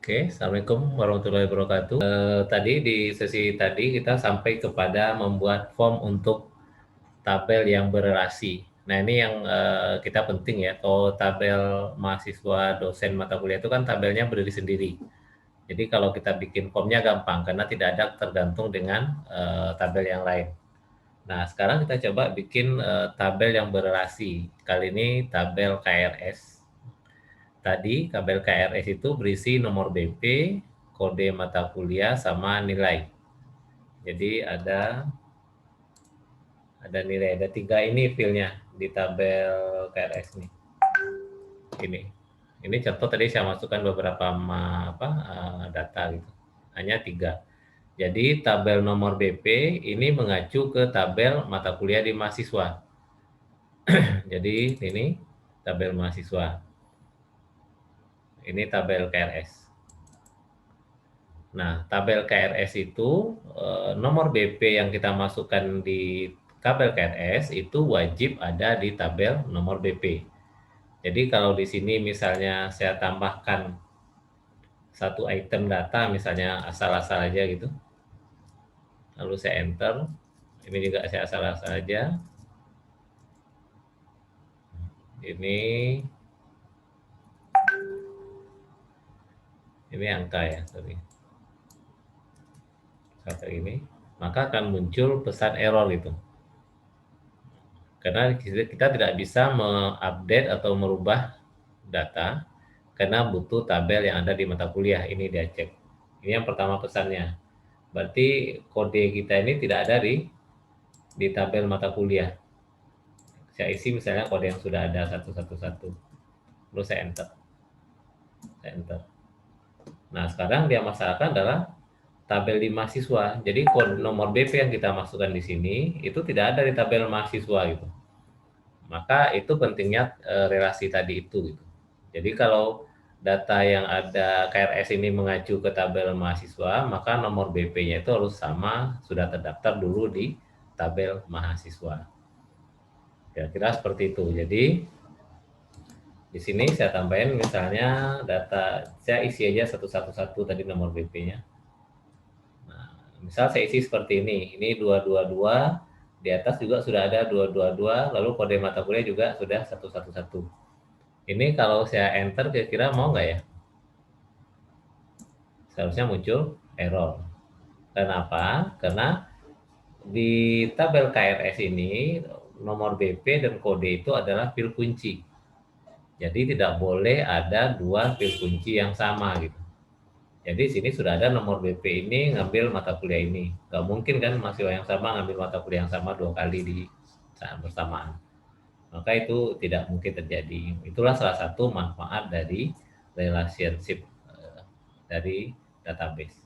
Oke, Assalamualaikum warahmatullahi wabarakatuh. Tadi di sesi tadi kita sampai kepada membuat form untuk tabel yang berelasi. Nah, ini yang kita penting ya. Kalau tabel mahasiswa dosen mata kuliah itu kan tabelnya berdiri sendiri. Jadi kalau kita bikin formnya gampang karena tidak ada tergantung dengan tabel yang lain. Nah, sekarang kita coba bikin tabel yang berelasi. Kali ini tabel KRS. Tadi tabel KRS itu berisi nomor BP, kode mata kuliah, sama nilai. Jadi ada nilai, ada 3 ini filenya di tabel KRS ini. Ini contoh tadi saya masukkan beberapa data gitu. Hanya 3. Jadi tabel nomor BP ini mengacu ke tabel mata kuliah di mahasiswa. Jadi ini tabel mahasiswa. Ini tabel KRS. Nah, tabel KRS itu nomor BP yang kita masukkan di tabel KRS itu wajib ada di tabel nomor BP. Jadi kalau di sini misalnya saya tambahkan satu item data, misalnya asal-asal aja gitu, lalu saya enter, ini juga saya asal-asal aja, ini angka ya, sorry, seperti ini, maka akan muncul pesan error gitu. Karena kita tidak bisa mengupdate atau merubah data karena butuh tabel yang ada di mata kuliah. Ini dia cek. Ini yang pertama pesannya. Berarti kode kita ini tidak ada di tabel mata kuliah. Saya isi misalnya kode yang sudah ada 111. Lalu saya enter. Saya enter. Nah, sekarang dia masalahkan adalah tabel di mahasiswa. Jadi kode nomor BP yang kita masukkan di sini itu tidak ada di tabel mahasiswa gitu. Maka itu pentingnya relasi tadi itu gitu. Jadi kalau data yang ada KRS ini mengacu ke tabel mahasiswa, maka nomor BP-nya itu harus sama, sudah terdaftar dulu di tabel mahasiswa. Kira-kira seperti itu. Jadi di sini saya tambahin misalnya data, saya isi aja 111 tadi nomor BP-nya. Nah, misal saya isi seperti ini 222, di atas juga sudah ada 222, lalu kode mata kuliah juga sudah 111. Ini kalau saya enter kira-kira mau nggak ya? Seharusnya muncul error. Kenapa? Karena di tabel KRS ini nomor BP dan kode itu adalah fil kunci. Jadi tidak boleh ada dua fil kunci yang sama gitu. Jadi sini sudah ada nomor BP ini ngambil mata kuliah ini. Gak mungkin kan mahasiswa yang sama ngambil mata kuliah yang sama 2 kali di saat bersamaan. Maka itu tidak mungkin terjadi. Itulah salah satu manfaat dari relationship dari database.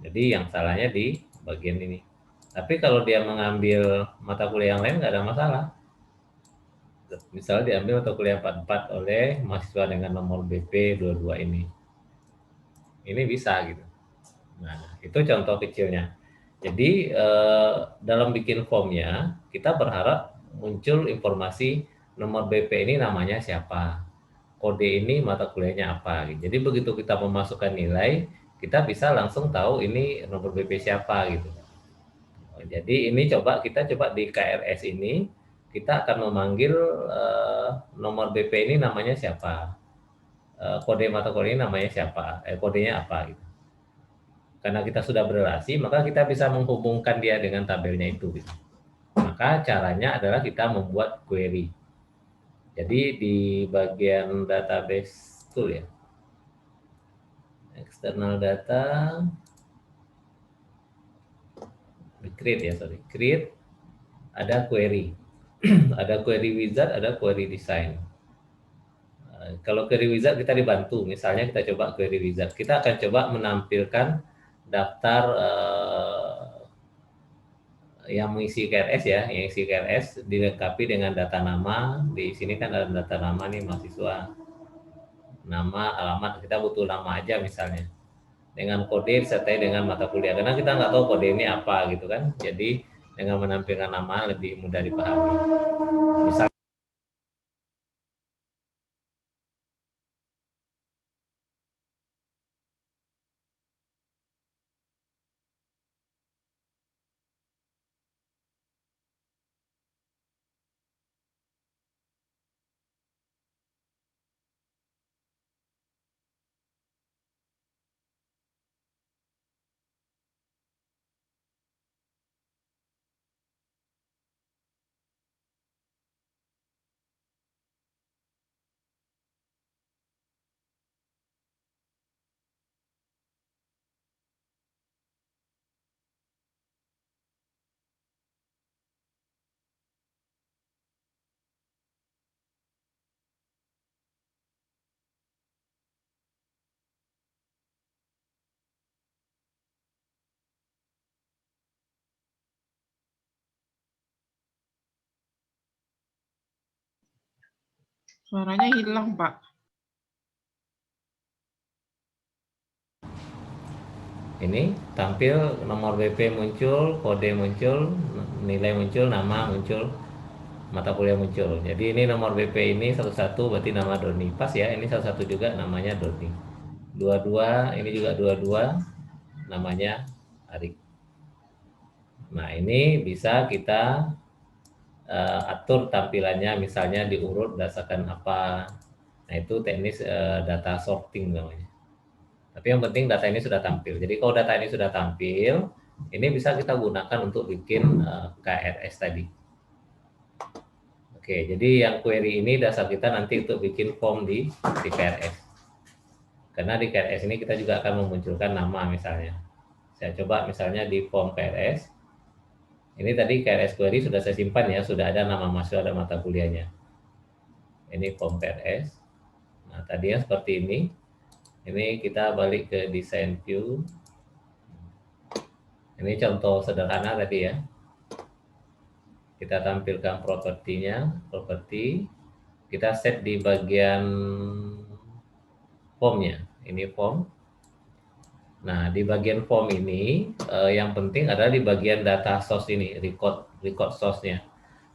Jadi yang salahnya di bagian ini. Tapi kalau dia mengambil mata kuliah yang lain nggak ada masalah. Misalnya diambil mata kuliah 44 oleh mahasiswa dengan nomor BP 22 ini. Ini bisa gitu. Nah, itu contoh kecilnya. Jadi dalam bikin formnya kita berharap muncul informasi nomor BP ini namanya siapa, kode ini mata kuliahnya apa. Jadi begitu kita memasukkan nilai, kita bisa langsung tahu ini nomor BP siapa gitu. Jadi ini kita coba di KRS ini kita akan memanggil nomor BP ini namanya siapa, kode mata kuliah ini namanya siapa, kodenya apa gitu. Karena kita sudah berelasi, maka kita bisa menghubungkan dia dengan tabelnya itu gitu. Maka caranya adalah kita membuat query. Jadi di bagian database tool ya, external data, create, ada query. Ada query wizard, ada query design. Kalau query wizard kita dibantu, misalnya kita coba query wizard, kita akan coba menampilkan daftar yang mengisi KRS ya, yang isi KRS dilengkapi dengan data nama. Di sini kan ada data nama nih mahasiswa, nama, alamat, kita butuh nama aja misalnya. Dengan kode disertai dengan mata kuliah, karena kita nggak tahu kode ini apa gitu kan. Jadi dengan menampilkan nama lebih mudah dipahami. Misal Suaranya hilang, Pak. Ini tampil nomor BP muncul, kode muncul, nilai muncul, nama muncul, mata kuliah muncul. Jadi ini nomor BP ini satu-satu berarti nama Doni. Pas ya, ini salah satu juga namanya Doni. Dua-dua, ini juga dua-dua namanya Arik. Nah, ini bisa kita atur tampilannya misalnya diurut berdasarkan apa. Nah, itu teknis data sorting namanya. Tapi yang penting data ini sudah tampil. Jadi kalau data ini sudah tampil, ini bisa kita gunakan untuk bikin KRS tadi. Oke, jadi yang query ini dasar kita nanti untuk bikin form di KRS. Karena di KRS ini kita juga akan memunculkan nama misalnya. Saya coba misalnya di form KRS. Ini tadi KRS query sudah saya simpan ya, sudah ada nama mahasiswa dan mata kuliahnya. Ini form KRS. Nah, tadinya seperti ini. Ini kita balik ke design view. Ini contoh sederhana tadi ya. Kita tampilkan propertinya, properti. Kita set di bagian formnya. Ini form. Nah, di bagian form ini yang penting adalah di bagian data source ini, record source-nya.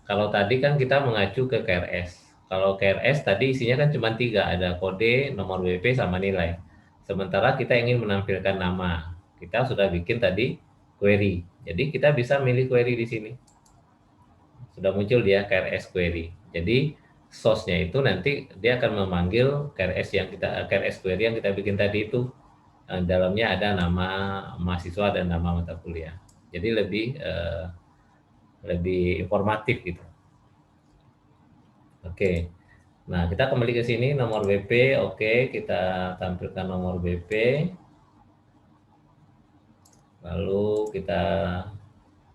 Kalau tadi kan kita mengacu ke KRS. Kalau KRS tadi isinya kan cuma tiga, ada kode, nomor WP, sama nilai. Sementara kita ingin menampilkan nama. Kita sudah bikin tadi query. Jadi kita bisa milih query di sini. Sudah muncul dia KRS query. Jadi source-nya itu nanti dia akan memanggil KRS query yang kita bikin tadi itu. Dalamnya ada nama mahasiswa dan nama mata kuliah. Jadi lebih informatif gitu. Oke. Nah, kita kembali ke sini nomor BP. Oke, kita tampilkan nomor BP. Lalu kita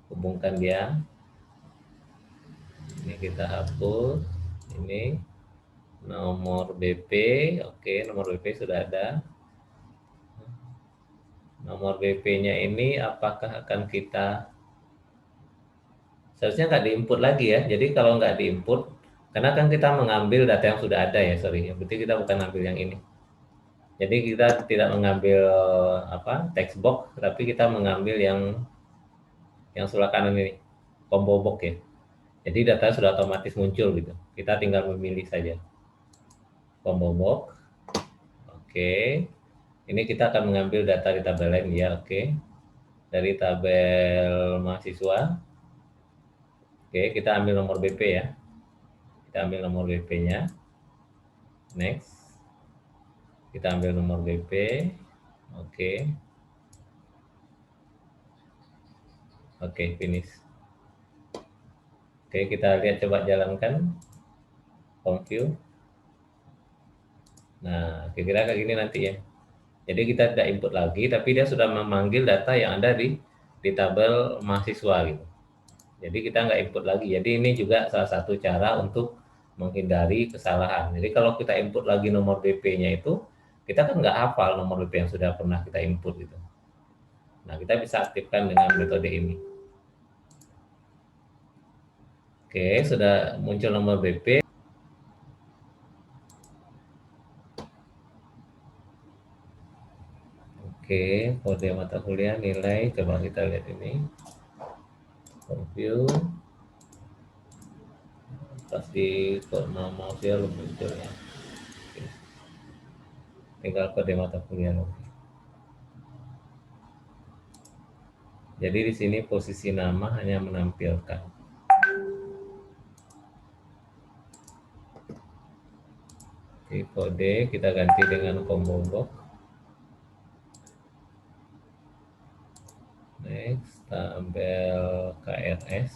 hubungkan dia. Ini kita hapus. Ini nomor BP. Oke, nomor BP sudah ada. Nomor BP-nya ini apakah akan kita seharusnya nggak diinput lagi ya. Jadi kalau nggak diinput, karena kan kita mengambil data yang sudah ada ya, sorry. Berarti kita bukan ambil yang ini. Jadi kita tidak mengambil apa text box, tapi kita mengambil yang sebelah kanan ini, combo box ya. Jadi data sudah otomatis muncul gitu. Kita tinggal memilih saja combo box. Oke. Ini kita akan mengambil data di tabel lain ya, oke. Dari tabel mahasiswa. Oke, kita ambil nomor BP ya. Kita ambil nomor BP-nya. Next. Kita ambil nomor BP. Oke. Oke, finish. Oke, kita lihat coba jalankan home view. Nah, kira-kira kayak gini nanti ya. Jadi kita tidak input lagi, tapi dia sudah memanggil data yang ada di tabel mahasiswa gitu. Jadi kita nggak input lagi. Jadi ini juga salah satu cara untuk menghindari kesalahan. Jadi kalau kita input lagi nomor BP-nya itu, kita kan nggak hafal nomor BP yang sudah pernah kita input gitu. Nah, kita bisa aktifkan dengan metode ini. Oke, sudah muncul nomor BP. Oke, kode mata kuliah, nilai, coba kita lihat ini. Review. Pasti kok nama dia belum muncul ya. Oke. Tinggal kode mata kuliah. Jadi di sini posisi nama hanya menampilkan. Oke, kode kita ganti dengan combo box. Next, tabel KRS.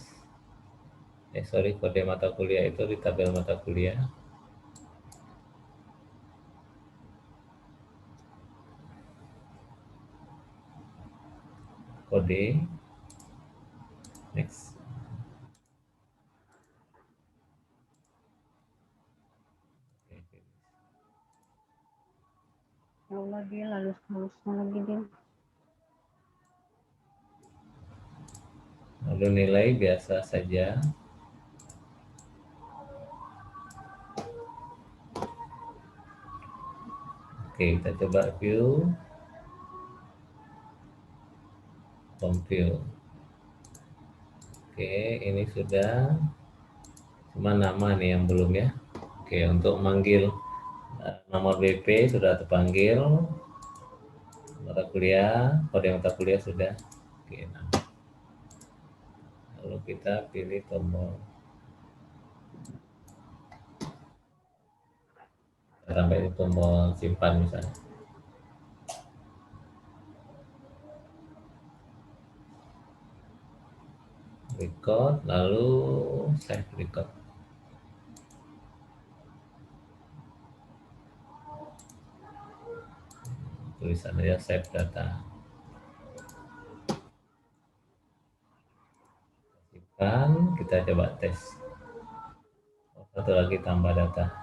Sorry, kode mata kuliah itu di tabel mata kuliah. Kode. Next. Ya Allah, dia halus-halusnya lagi dia. Lalu nilai biasa saja. Oke, kita coba view, form view. Oke, ini sudah, cuma nama nih yang belum ya. Oke, untuk manggil nomor BP sudah terpanggil, mata kuliah, kode mata kuliah sudah. Oke, nah, lalu kita pilih tombol sampai di tombol simpan misalnya. Record, lalu save record. Tulisan aja save data. Simpan, kita coba tes. Satu lagi tambah data.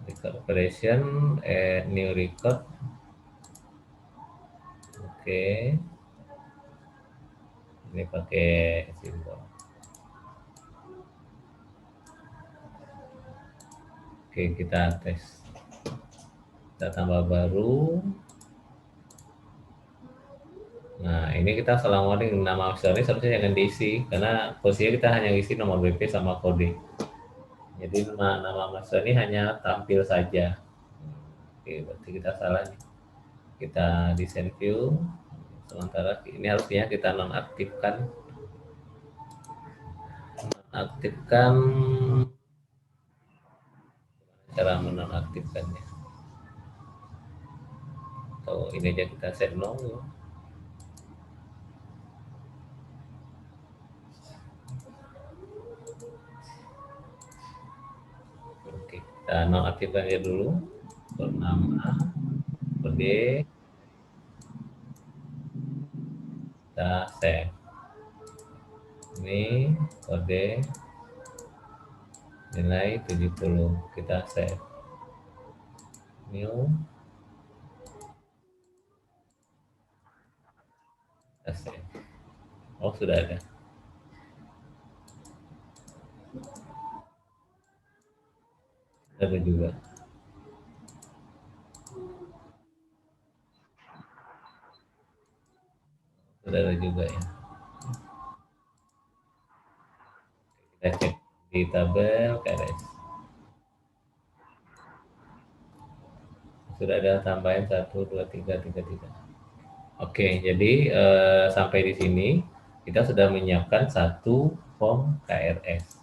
Record operation, add new record. Oke, ini pakai simbol. Oke, kita tes. Kita tambah baru. Nah, ini kita salah warning nama ini seharusnya jangan diisi karena posisinya kita hanya isi nomor BP sama kode. Jadi nama mahasiswa ini hanya tampil saja. Oke, berarti kita salah nih. Kita desain view. Sementara ini harusnya kita nonaktifkan. Aktifkan, cara menonaktifkannya. Atau ini aja kita set no. Oke, kita nonaktifkan aja dulu. Nama, kode, kita save. Ini kode nilai 70, kita save. New, kita save. Oh, sudah ada. Sudah ada juga. Sudah ada juga ya. Kita cek di tabel KRS. Sudah ada tambahan 1, 2, 3, 3, 3. Oke, jadi sampai di sini kita sudah menyiapkan satu form KRS.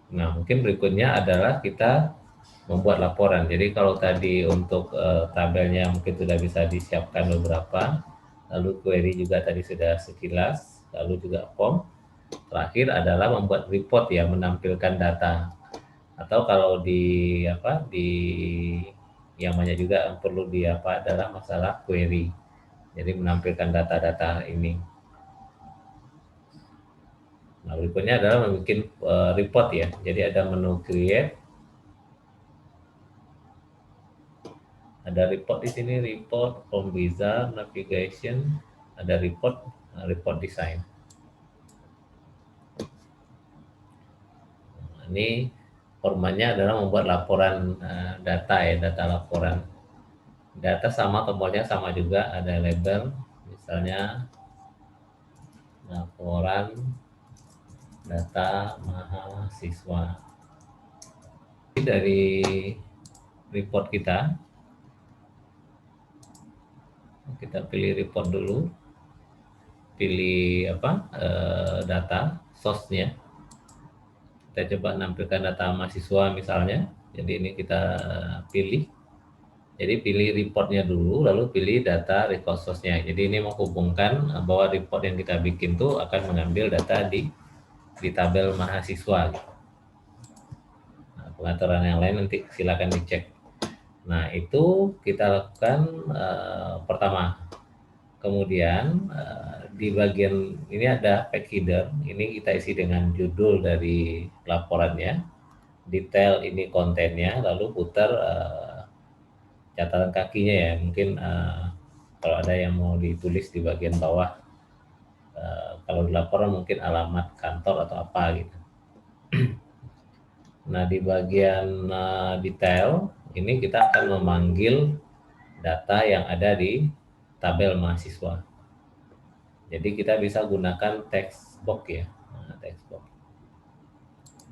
Nah, mungkin berikutnya adalah kita membuat laporan. Jadi kalau tadi untuk tabelnya mungkin sudah bisa disiapkan beberapa, lalu query juga tadi sudah sekilas, lalu juga form. Terakhir adalah membuat report ya, menampilkan data. Atau kalau di yang banyak juga perlu adalah masalah query. Jadi menampilkan data-data ini. Nah, berikutnya adalah membuat report ya. Jadi ada menu create, ada report di sini, report, form wizard, navigation, ada report, report design. Nah, ini formatnya adalah membuat laporan data ya, data laporan. Data sama tombolnya sama juga, ada label, misalnya laporan data mahasiswa. Dari report kita pilih report dulu, pilih data source-nya. Kita coba nampilkan data mahasiswa misalnya. Jadi ini kita pilih. Jadi pilih reportnya dulu, lalu pilih data record source-nya. Jadi ini menghubungkan bahwa report yang kita bikin tuh akan mengambil data di tabel mahasiswa. Nah, pengaturan yang lain nanti silakan dicek. Nah, itu kita lakukan pertama. Kemudian di bagian ini ada pack header. Ini kita isi dengan judul dari laporannya, detail ini kontennya, lalu putar catatan kakinya ya. Mungkin kalau ada yang mau ditulis di bagian bawah, kalau di laporan mungkin alamat kantor atau apa gitu. Nah, di bagian detail ini kita akan memanggil data yang ada di tabel mahasiswa. Jadi kita bisa gunakan text box ya. Nah, text box.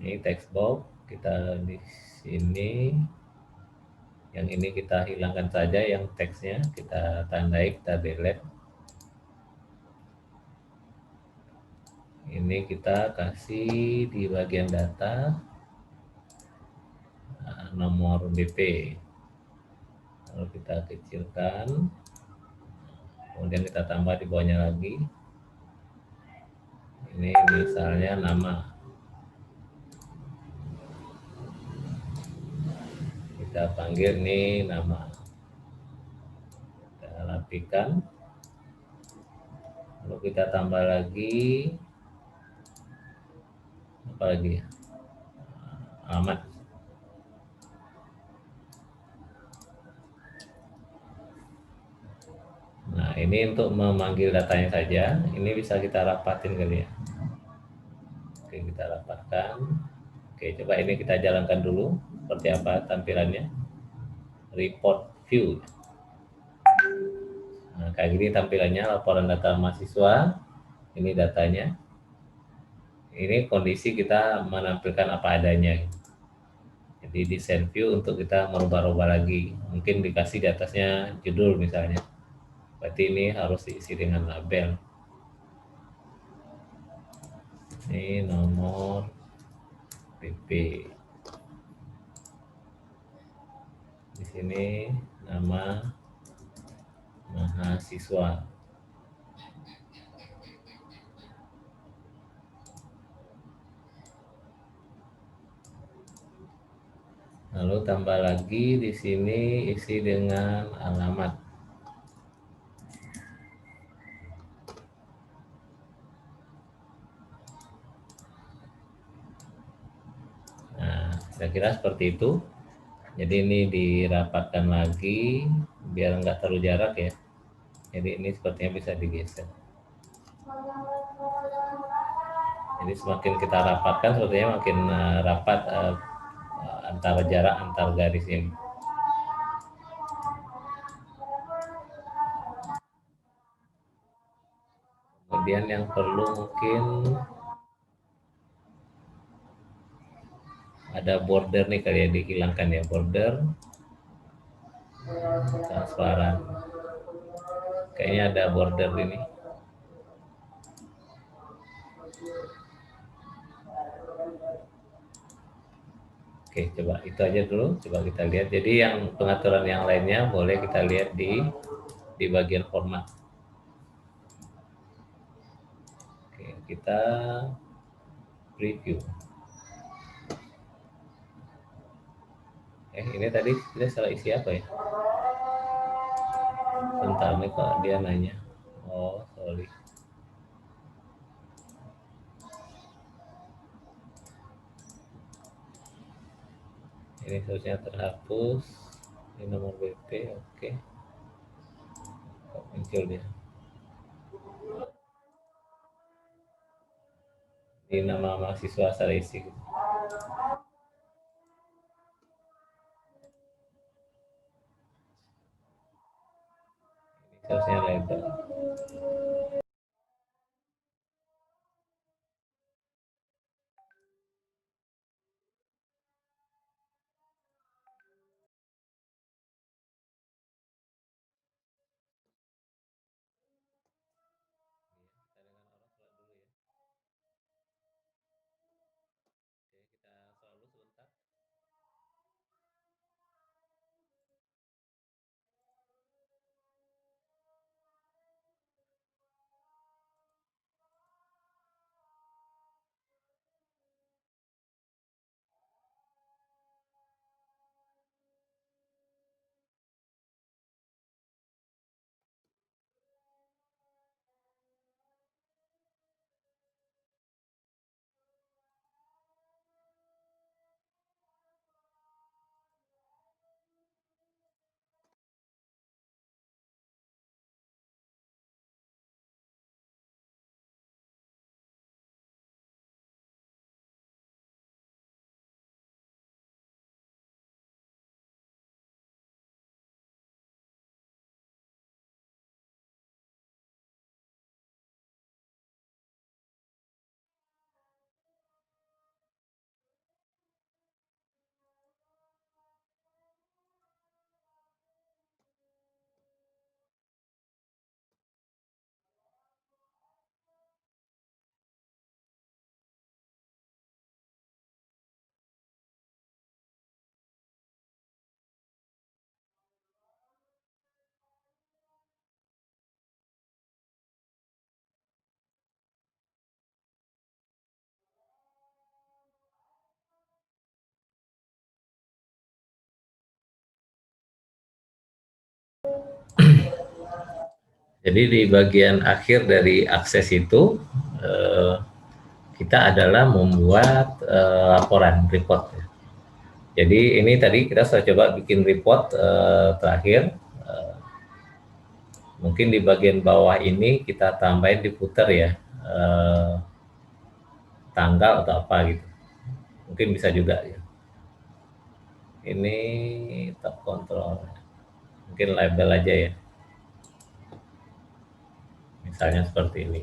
Ini text box kita di sini. Yang ini kita hilangkan saja yang teksnya, kita tandai, kita delete. Ini kita kasih di bagian data nomor BP. Lalu kita kecilkan, kemudian kita tambah di bawahnya lagi. Ini misalnya nama. Kita panggil ini nama. Kita rapikan. Lalu kita tambah lagi apa lagi ya? Alamat. Nah, ini untuk memanggil datanya saja. Ini bisa kita rapatin kali ya. Oke, kita rapatkan. Oke, coba ini kita jalankan dulu. Seperti apa tampilannya. Report view. Nah, kayak gini tampilannya laporan data mahasiswa. Ini datanya. Ini kondisi kita menampilkan apa adanya. Jadi desain view untuk kita merubah-rubah lagi. Mungkin dikasih di atasnya judul misalnya. Berarti ini harus diisi dengan label. Ini nomor PP. Di sini nama mahasiswa. Lalu tambah lagi di sini isi dengan alamat. Nah, saya kira seperti itu. Jadi ini dirapatkan lagi biar nggak terlalu jarak ya. Jadi ini sepertinya bisa digeser. Jadi semakin kita rapatkan sepertinya makin rapat antara jarak antar garisnya. Kemudian yang perlu mungkin ada border nih kali ya, dihilangkan ya border transparan. Kayaknya ada border ini. Oke, coba itu aja dulu. Coba kita lihat. Jadi yang pengaturan yang lainnya boleh kita lihat di bagian format. Oke, kita preview. Ini tadi kita salah isi apa ya? Bentar nih kok dia nanya. Oh, sorry. Ini seharusnya terhapus. Ini nomor BP, oke. Kok muncul dia? Ini nama mahasiswa salah isi. Ini seharusnya lebar. Oke, kita selalu sebentar. Jadi di bagian akhir dari akses itu kita adalah membuat laporan report. Jadi ini tadi kita sudah coba bikin report terakhir. Eh, Mungkin di bagian bawah ini kita tambahin di footer ya, tanggal atau apa gitu. Mungkin bisa juga ya. Ini top control. Mungkin label aja ya. Misalnya seperti ini.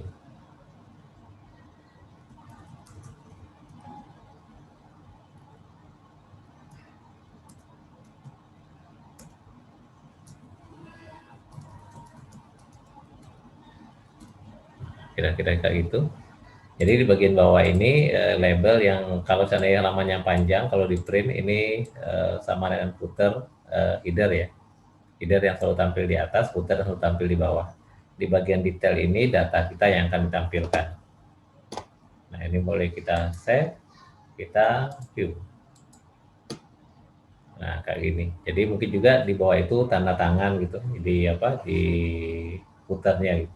Kira-kira kayak gitu. Jadi di bagian bawah ini label yang kalau seandainya lamanya panjang, kalau di print ini sama dengan footer header ya. Header yang selalu tampil di atas, footer yang selalu tampil di bawah. Di bagian detail ini data kita yang akan ditampilkan. Nah ini boleh kita save, kita view. Nah kayak gini. Jadi mungkin juga di bawah itu tanda tangan gitu, di apa di footernya gitu.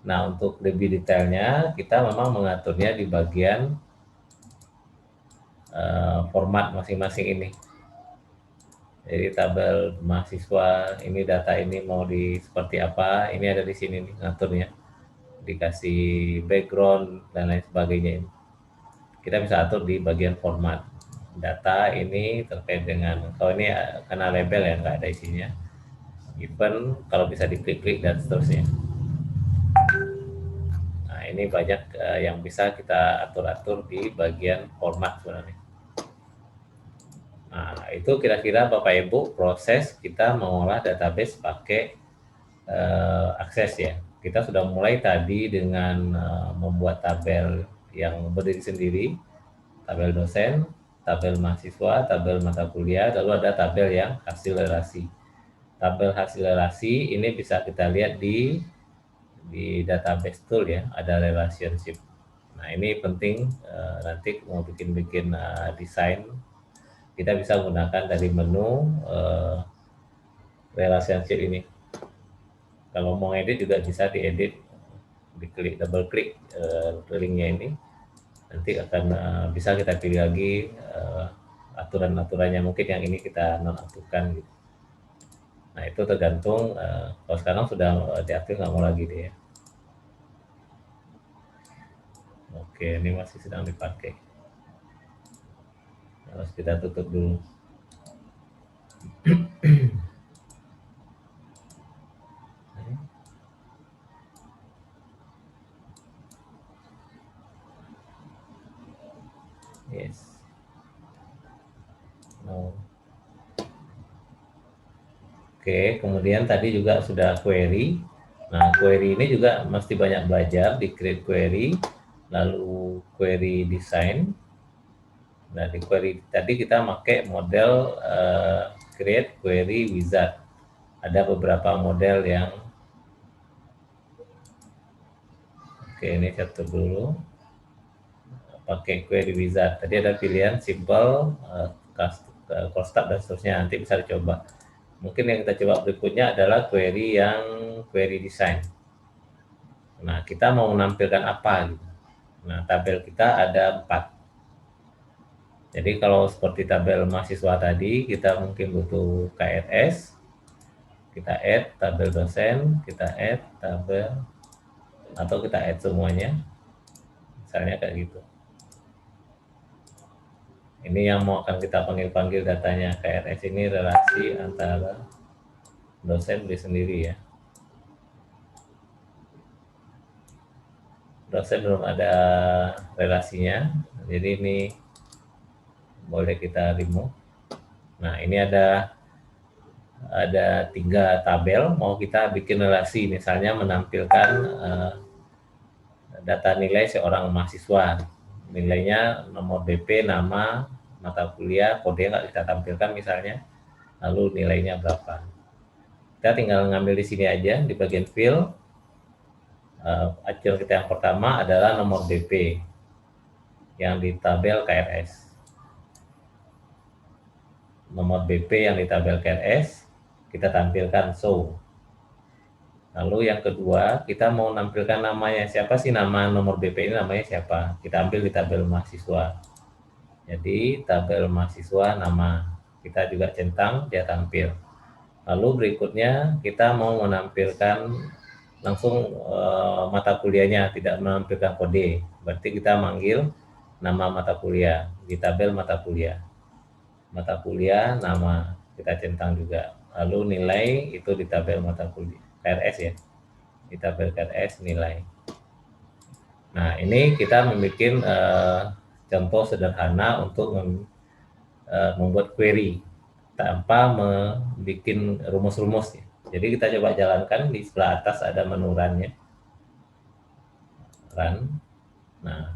Nah untuk lebih detailnya kita memang mengaturnya di bagian format masing-masing ini. Jadi tabel mahasiswa ini data ini mau di seperti apa, ini ada di sini nih ngaturnya. Dikasih background dan lain sebagainya ini. Kita bisa atur di bagian format. Data ini terkait dengan, kalau ini karena label ya nggak ada isinya. Event kalau bisa diklik-klik dan seterusnya. Nah ini banyak yang bisa kita atur-atur di bagian format sebenarnya. Nah, itu kira-kira Bapak Ibu proses kita mengolah database pakai akses ya. Kita sudah mulai tadi dengan membuat tabel yang berdiri sendiri, tabel dosen, tabel mahasiswa, tabel mata kuliah, lalu ada tabel yang hasil relasi. Tabel hasil relasi ini bisa kita lihat di database tool ya, ada relationship. Nah ini penting nanti mau bikin-bikin desain, kita bisa menggunakan dari menu relationship ini. Kalau mau edit juga bisa diedit, diklik double klik linknya ini, nanti akan bisa kita pilih lagi aturan-aturannya, mungkin yang ini kita nonaktifkan gitu. Nah itu tergantung kalau sekarang sudah diaktif nggak mau lagi deh ya. Oke ini masih sedang dipakai, harus kita tutup dulu. Yes. No. Oke, kemudian tadi juga sudah query. Nah, query ini juga mesti banyak belajar di create query, lalu query design. Nah, di query tadi kita pakai model create query wizard. Ada beberapa model yang oke, ini catur dulu. Pakai query wizard. Tadi ada pilihan simple, custom dan seterusnya. Nanti bisa dicoba. Mungkin yang kita coba berikutnya adalah query yang query design. Nah, kita mau menampilkan apa gitu. Nah, tabel kita ada 4. Jadi kalau seperti tabel mahasiswa tadi, kita mungkin butuh KRS, kita add tabel dosen, kita add tabel, atau kita add semuanya, misalnya kayak gitu. Ini yang mau akan kita panggil-panggil datanya. KRS ini relasi antara dosen beli sendiri ya. Dosen belum ada relasinya, jadi ini boleh kita remove. Nah ini ada 3 tabel, mau kita bikin relasi, misalnya menampilkan data nilai seorang mahasiswa, nilainya nomor BP, nama, mata kuliah, kode nggak kita tampilkan misalnya, lalu nilainya berapa. Kita tinggal ngambil di sini aja, di bagian fill. Acuan kita yang pertama adalah nomor BP yang di tabel KRS. Nomor BP yang di tabel KRS kita tampilkan show. Lalu yang kedua, kita mau menampilkan namanya. Siapa sih nama nomor BP ini, namanya siapa? Kita ambil di tabel mahasiswa. Jadi tabel mahasiswa nama. Kita juga centang, dia tampil. Lalu berikutnya kita mau menampilkan langsung mata kuliahnya, tidak menampilkan kode. Berarti kita manggil nama mata kuliah di tabel mata kuliah. Mata kuliah nama kita centang juga. Lalu nilai itu di tabel mata kuliah KRS ya, di tabel KRS nilai. Nah ini kita membuat contoh sederhana untuk membuat query tanpa membuat rumus-rumus ya. Jadi kita coba jalankan, di sebelah atas ada menu run-nya. Run. Nah,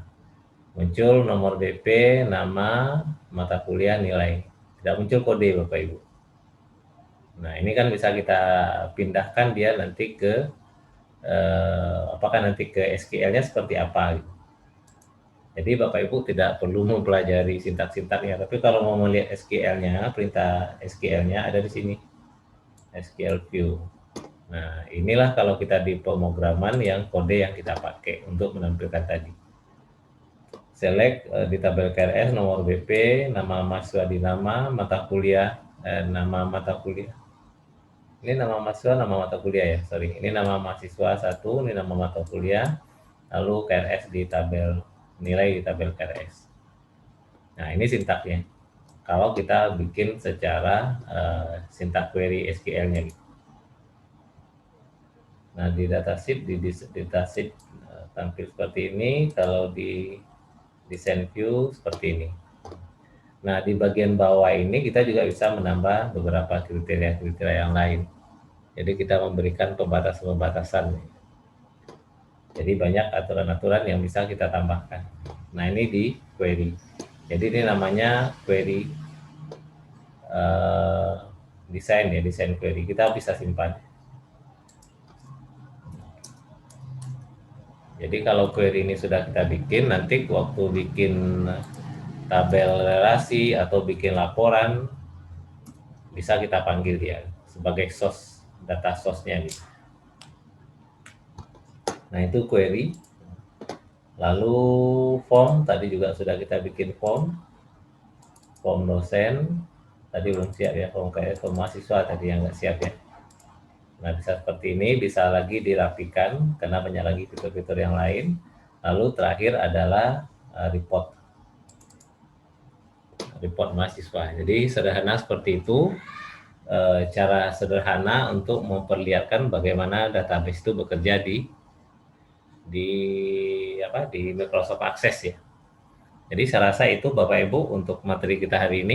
muncul nomor BP, nama, mata kuliah, nilai. Tidak muncul kode Bapak Ibu. Nah, ini kan bisa kita pindahkan dia nanti ke apakah nanti ke SQL-nya seperti apa gitu. Jadi Bapak Ibu tidak perlu mempelajari sintak-sintaknya, tapi kalau mau melihat SQL-nya, perintah SQL-nya ada di sini. SQL view. Nah, inilah kalau kita di pemrograman yang kode yang kita pakai untuk menampilkan tadi. Select di tabel KRS nomor BP, nama mahasiswa di nama, mata kuliah, nama mata kuliah. Ini nama mahasiswa, nama mata kuliah ya, sorry. Ini nama mahasiswa 1, ini nama mata kuliah, lalu KRS di tabel, nilai di tabel KRS. Nah, ini sintaknya. Kalau kita bikin secara sintak query SQL-nya gitu. Nah, di datasheet tampil seperti ini, kalau di design view seperti ini. Nah, di bagian bawah ini kita juga bisa menambah beberapa kriteria-kriteria yang lain. Jadi kita memberikan pembatasan-pembatasan. Jadi banyak aturan-aturan yang bisa kita tambahkan. Nah, ini di query. Jadi ini namanya query desain ya, desain query. Kita bisa simpan. Jadi kalau query ini sudah kita bikin, nanti waktu bikin tabel relasi atau bikin laporan, bisa kita panggil dia sebagai source, data source-nya gitu. Nah, itu query. Lalu form, tadi juga sudah kita bikin form dosen, tadi belum siap ya, form mahasiswa tadi yang nggak siap ya. Nah, bisa seperti ini, bisa lagi dirapikan karena banyak lagi fitur-fitur yang lain. Lalu terakhir adalah report mahasiswa. Jadi sederhana seperti itu, cara sederhana untuk memperlihatkan bagaimana database itu bekerja di Microsoft Access ya. Jadi saya rasa itu Bapak Ibu untuk materi kita hari ini.